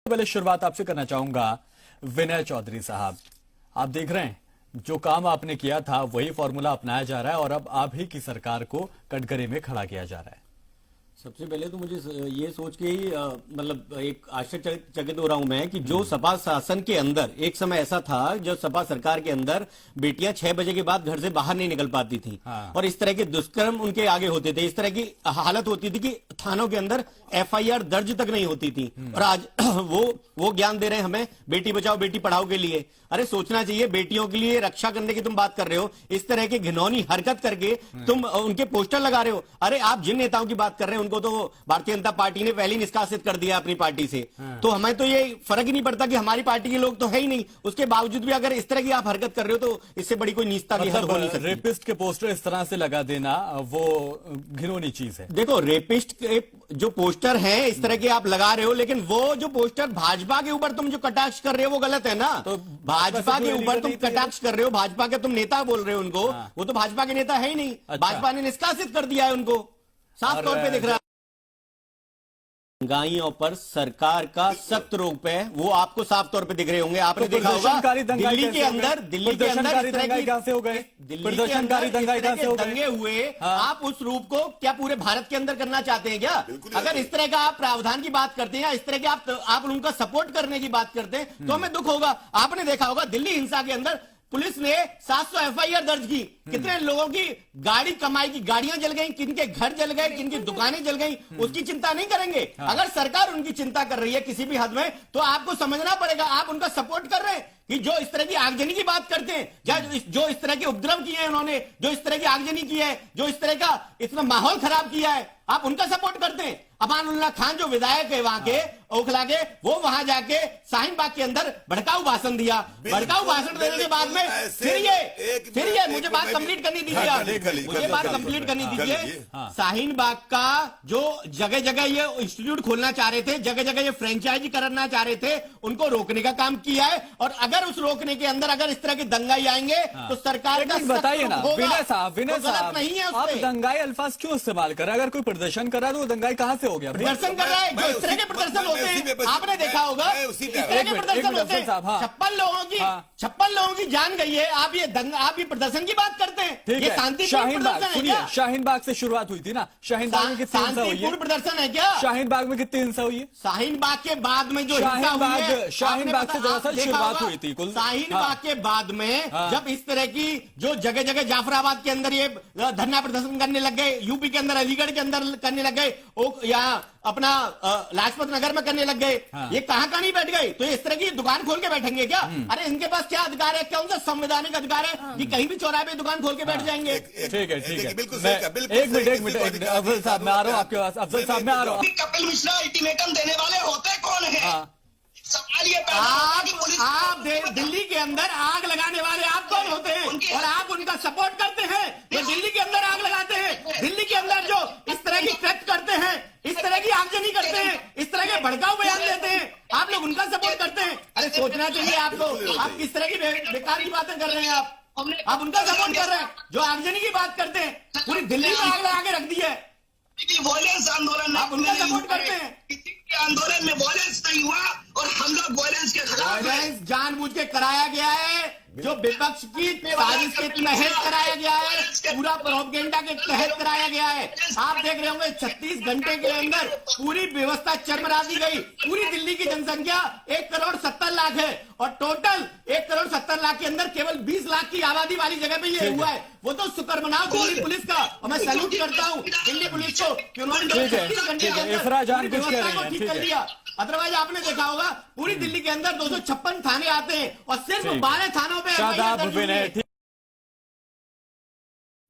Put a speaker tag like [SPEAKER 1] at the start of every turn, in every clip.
[SPEAKER 1] पहले शुरुआत आपसे करना चाहूंगा विनय चौधरी साहब, आप देख रहे हैं जो काम आपने किया था वही फॉर्मूला अपनाया जा रहा है और अब आप ही की सरकार को कटघरे में खड़ा किया जा रहा है।
[SPEAKER 2] सबसे पहले तो मुझे ये सोच के ही मतलब एक आश्चर्यचकित हो रहा हूं मैं कि जो सपा शासन के अंदर एक समय ऐसा था जब सपा सरकार के अंदर बेटियां 6 बजे के बाद घर से बाहर नहीं निकल पाती थी।
[SPEAKER 1] हाँ।
[SPEAKER 2] और इस तरह के दुष्कर्म उनके आगे होते थे, इस तरह की हालत होती थी कि थानों के अंदर FIR दर्ज तक नहीं होती थी। और आज वो ज्ञान दे रहे हैं हमें बेटी बचाओ बेटी पढ़ाओ के लिए। अरे सोचना चाहिए, बेटियों के लिए रक्षा करने की तुम बात कर रहे हो, इस तरह की घिनौनी हरकत करके तुम उनके पोस्टर लगा रहे हो। अरे आप जिन नेताओं की बात कर रहे हैं उनको तो भारतीय जनता पार्टी ने पहले ही निष्कासित कर दिया अपनी पार्टी से। तो हमें तो ये फर्क ही नहीं पड़ता कि हमारी पार्टी के लोग तो है ही नहीं, उसके बावजूद भी अगर इस तरह की आप हरकत कर रहे हो तो इससे बड़ी कोई नीचता की हद हो नहीं सकती।
[SPEAKER 1] रेपिस्ट के पोस्टर इस तरह से लगा देना वो घिनौनी चीज है।
[SPEAKER 2] देखो, रेपिस्ट के जो पोस्टर हैं इस तरह के आप लगा रहे हो, लेकिन वो जो पोस्टर भाजपा के ऊपर तुम जो कटाक्ष कर रहे हो वो गलत है ना। तो भाजपा के ऊपर तुम कटाक्ष कर रहे हो, भाजपा के तुम नेता बोल रहे हो उनको। वो तो भाजपा के नेता है ही नहीं। भाजपा ने निष्कासित कर दिया है उनको, साफ तौर पे दिख रहा है। महंगाइयों पर सरकार का सख्त रोक है, वो आपको साफ तौर पे दिख रहे होंगे। आपने देखा होगा दिल्ली के अंदर
[SPEAKER 1] कैसे हो गए प्रदर्शनकारी दंगाई कैसे हो
[SPEAKER 2] दंगे हुए। आप उस रूप को क्या पूरे भारत के अंदर करना चाहते हैं क्या? अगर इस तरह का आप प्रावधान की बात करते हैं या इस तरह के आप उनका सपोर्ट करने की बात करते हैं तो हमें दुख होगा। आपने देखा होगा दिल्ली हिंसा के अंदर पुलिस ने 700 FIR दर्ज की। कितने लोगों की गाड़ी कमाई की गाड़ियां जल गई, किनके घर जल गए, किनकी दुकानें जल गई, उसकी चिंता नहीं करेंगे। अगर सरकार उनकी चिंता कर रही है किसी भी हद में तो आपको समझना पड़ेगा आप उनका सपोर्ट कर रहे हैं कि जो इस तरह की आगजनी की बात करते हैं या जो इस तरह के उपद्रव किए हैं उन्होंने, जो इस तरह की आगजनी की है, जो इस तरह का इतना माहौल खराब किया है, आप उनका सपोर्ट करते हैं। अमानुल्लाह खान जो विधायक है वहां के ओखला के, वो वहां जाके शाहीन बाग के अंदर भड़काऊ भाषण दिया। भड़काऊ भाषण देने के बाद में फिर ये मुझे बात कंप्लीट करनी दीजिए, मुझे बात कंप्लीट करनी दीजिए। शाहीन बाग का जो जगह जगह ये इंस्टीट्यूट खोलना चाह रहे थे, जगह जगह ये फ्रेंचाइजी करना चाह रहे थे, उनको रोकने का काम किया है। और अगर उस रोकने के अंदर अगर इस तरह के दंगाई आएंगे तो सरकार का
[SPEAKER 1] बताइए ना विनय साहब
[SPEAKER 2] नहीं है।
[SPEAKER 1] आप दंगाई अल्फाज क्यों इस्तेमाल कर रहे हैं? अगर कोई प्रदर्शन कर रहा है तो वो दंगाई कहां से हो गया?
[SPEAKER 2] प्रदर्शन कर रहा है, जो इस तरह के प्रदर्शन होते हैं आपने देखा होगा, इस तरह के प्रदर्शन होते हैं। 56 लोगों की जान गई है, आप ये प्रदर्शन की बात करते हैं। ये शांतिपूर्ण प्रदर्शन है।
[SPEAKER 1] शाहीन बाग से शुरुआत हुई थी ना, शाहीन बाग में कितनी हिंसा हुई है?
[SPEAKER 2] प्रदर्शन है क्या?
[SPEAKER 1] शाहीन बाग में कितनी हिंसा हुई है?
[SPEAKER 2] शाहीन बाग के बाद में जो
[SPEAKER 1] शाहीन बाग से दरअसल शुरुआत हुई थी कुल।
[SPEAKER 2] शाहीन बाग के बाद में जब इस तरह की जो जगह जगह जाफराबाद के अंदर ये धरना प्रदर्शन करने लग गए, यूपी के अंदर अलीगढ़ के अंदर करने लग गए, यहाँ अपना लाजपत नगर में करने लग गए, ये कहां नहीं बैठ गए? तो इस तरह की दुकान खोल के बैठेंगे क्या? अरे इनके पास क्या अधिकार है, क्या उनका संवैधानिक अधिकार है कि कहीं भी चौराहे पे दुकान खोल के बैठ जाएंगे?
[SPEAKER 1] ठीक है एक मिनट अफजल साहब मैं आ रहा हूँ आपके पास। अफजल साहब मैं आ रहा हूँ।
[SPEAKER 3] कपिल मिश्रा अल्टीमेटम देने वाले होते कौन है? सवाल ये
[SPEAKER 2] आप दिल्ली के अंदर आग लगाने वाले आप कौन होते हैं और आप उनका सपोर्ट करते हैं? जो दिल्ली के अंदर आग लगाते हैं, दिल्ली के अंदर जो इस तरह की कृत्य करते हैं, इस तरह की आगजनी करते हैं, इस तरह के भड़काऊ बयान देते हैं, आप लोग उनका सपोर्ट करते हैं? अरे सोचना चाहिए आपको, आप किस तरह की बेकार की बातें कर रहे हैं? आप उनका सपोर्ट कर रहे हैं जो आगजनी की बात करते हैं। पूरी दिल्ली में आग लगा के रख दी है,
[SPEAKER 3] वॉयलेंस आंदोलन
[SPEAKER 2] आप उनका सपोर्ट करते हैं।
[SPEAKER 3] आंदोलन में वॉयलेंस नहीं हुआ और हम लोग वॉयलेंस के खिलाफ
[SPEAKER 2] जानबूझ के कराया गया है, जो विपक्ष की साजिश के तहत कराया गया है, पूरा प्रोपेगेंडा के तहत कराया गया है। आप देख रहे होंगे 36 घंटे के अंदर पूरी व्यवस्था चरमरा दी गई। पूरी दिल्ली की जनसंख्या 1,70,00,000 है और टोटल 1,70,00,000 के अंदर केवल 20 लाख की आबादी वाली जगह पे ये हुआ है। वो तो शुक्र मनाओ दिल्ली पुलिस का, और मैं सैल्यूट करता हूँ दिल्ली पुलिस को कि उन्होंने 36 घंटे के अंदर व्यवस्था को ठीक कर दिया। अदरवाइज आपने देखा होगा पूरी दिल्ली के अंदर 256 थाने आते हैं और सिर्फ 12 थानों पे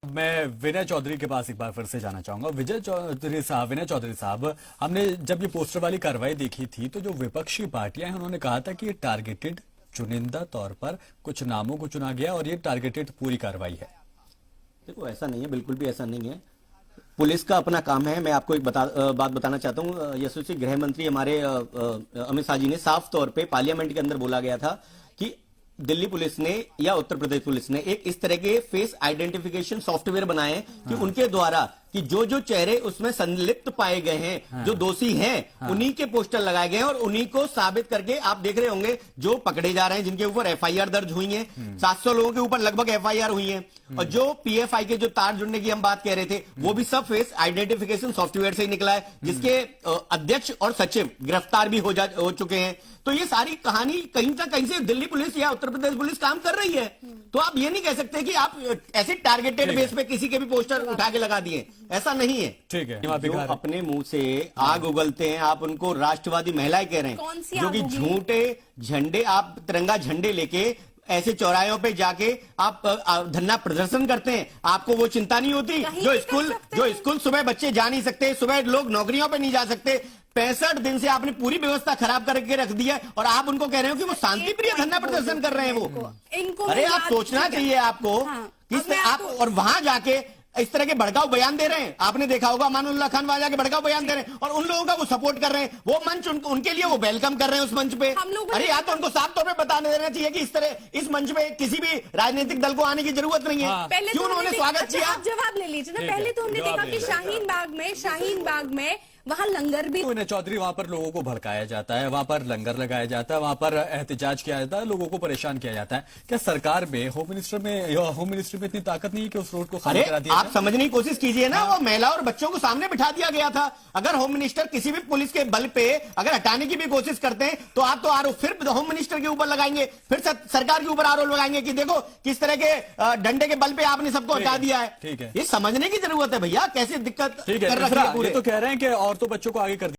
[SPEAKER 1] मैं विनय चौधरी के पास एक बार फिर से जाना चाहूंगा। विनय चौधरी साहब, हमने जब ये पोस्टर वाली कार्रवाई देखी थी तो जो विपक्षी पार्टियां हैं उन्होंने कहा था कि ये टारगेटेड चुनिंदा तौर पर कुछ नामों को चुना गया और ये टारगेटेड पूरी कार्रवाई है।
[SPEAKER 2] देखो ऐसा नहीं है, बिल्कुल भी ऐसा नहीं है। पुलिस का अपना काम है। मैं आपको एक बात बताना चाहता हूँ। यशस्वी गृह मंत्री हमारे अमित शाह जी ने साफ तौर पे पार्लियामेंट के अंदर बोला गया था कि दिल्ली पुलिस ने या उत्तर प्रदेश पुलिस ने एक इस तरह के फेस आइडेंटिफिकेशन सॉफ्टवेयर बनाए कि उनके द्वारा कि जो जो चेहरे उसमें संलिप्त पाए गए हैं, जो दोषी हैं, उन्हीं के पोस्टर लगाए गए हैं और उन्हीं को साबित करके आप देख रहे होंगे जो पकड़े जा रहे हैं, जिनके ऊपर एफआईआर दर्ज हुई है। 700 लोगों के ऊपर लगभग एफआईआर हुई है। और जो पीएफआई के जो तार जुड़ने की हम बात कह रहे थे, वो भी सब फेस आइडेंटिफिकेशन सॉफ्टवेयर से ही निकला है, जिसके अध्यक्ष और सचिव गिरफ्तार भी हो चुके हैं। तो ये सारी कहानी कहीं तक कहीं से दिल्ली पुलिस या उत्तर प्रदेश पुलिस काम कर रही है। तो आप ये नहीं कह सकते कि आप ऐसे टारगेटेड बेस पे किसी के भी पोस्टर उठा के लगा दिए, ऐसा नहीं है।
[SPEAKER 1] ठीक है,
[SPEAKER 2] जो अपने मुंह से आग उगलते हैं, आप उनको राष्ट्रवादी महिलाएं कह रहे
[SPEAKER 4] कौन सी
[SPEAKER 2] हैं, जो कि
[SPEAKER 4] आग उगली?
[SPEAKER 2] झूठे झंडे, आप तिरंगा झंडे लेके ऐसे चौरायों पे जाके आप धरना प्रदर्शन करते हैं, आपको वो चिंता नहीं होती?
[SPEAKER 4] कहीं
[SPEAKER 2] जो
[SPEAKER 4] भी कर
[SPEAKER 2] स्कूल
[SPEAKER 4] सकते
[SPEAKER 2] जो
[SPEAKER 4] हैं।
[SPEAKER 2] स्कूल सुबह बच्चे जा नहीं सकते, सुबह लोग नौकरियों पे नहीं जा सकते, 65 दिन से आपने पूरी व्यवस्था खराब करके रख दी है और आप उनको कह रहे हो कि वो शांति प्रिय धरना प्रदर्शन कर रहे हैं। वो
[SPEAKER 4] इनको
[SPEAKER 2] अरे
[SPEAKER 4] मैं
[SPEAKER 2] आप
[SPEAKER 4] बात-
[SPEAKER 2] सोचना चाहिए आपको
[SPEAKER 4] हाँ,
[SPEAKER 2] किस
[SPEAKER 4] अब मैं
[SPEAKER 2] आप
[SPEAKER 4] आपको-
[SPEAKER 2] और वहां जाके इस तरह के भड़काऊ बयान दे रहे हैं। आपने देखा होगा अमानुल्लाह खान वहां जाके भड़काऊ बयान दे रहे हैं और उन लोगों का वो सपोर्ट कर रहे हैं। वो मंच उनके लिए वो वेलकम कर रहे हैं उस मंच पे।
[SPEAKER 4] हम लोगों ने-
[SPEAKER 2] अरे या तो उनको साफ तौर पे बताने देना चाहिए कि इस तरह इस मंच पे किसी भी राजनीतिक दल को आने की जरूरत नहीं है।
[SPEAKER 4] पहले
[SPEAKER 2] क्यों
[SPEAKER 4] तो
[SPEAKER 2] उन्होंने
[SPEAKER 4] हमने
[SPEAKER 2] स्वागत
[SPEAKER 4] अच्छा,
[SPEAKER 2] किया?
[SPEAKER 4] आप जवाब ले लीजिए ना।
[SPEAKER 1] ठीक
[SPEAKER 4] पहले
[SPEAKER 1] है,
[SPEAKER 4] तो हमने
[SPEAKER 1] जवाब
[SPEAKER 4] देखा
[SPEAKER 1] ले
[SPEAKER 4] कि
[SPEAKER 1] लीजिए।
[SPEAKER 4] शाहीन बाग में वहां लंगर भी
[SPEAKER 1] विनय चौधरी, वहां पर लोगों को भड़काया जाता है, वहां पर लंगर लगाया जाता है, वहां पर एहतजाज किया जाता है, लोगों को परेशान किया जाता है। क्या सरकार में होम मिनिस्ट्री में इतनी ताकत नहीं है कि उस रोड को खाली
[SPEAKER 2] अरे
[SPEAKER 1] करा दिया
[SPEAKER 2] आप
[SPEAKER 1] जाए?
[SPEAKER 2] समझने की कोशिश कीजिए ना, वो महिला और बच्चों को सामने बिठा दिया गया था। अगर होम मिनिस्टर किसी भी पुलिस के बल पे अगर हटाने की भी कोशिश करते हैं तो आप तो आरोप फिर होम मिनिस्टर के ऊपर लगाएंगे, फिर सरकार के ऊपर आरोप लगाएंगे कि देखो किस तरह के डंडे के बल पे आपने सबको
[SPEAKER 1] ठीक
[SPEAKER 2] हटा
[SPEAKER 1] है,
[SPEAKER 2] दिया
[SPEAKER 1] ठीक
[SPEAKER 2] है।
[SPEAKER 1] है।
[SPEAKER 2] ये समझने की जरूरत है भैया, कैसे दिक्कत
[SPEAKER 1] ठीक है,
[SPEAKER 2] कर रखी
[SPEAKER 1] मिश्रा,
[SPEAKER 2] है पूरे।
[SPEAKER 1] ये तो कह रहे हैं कि औरतों बच्चों को आगे कर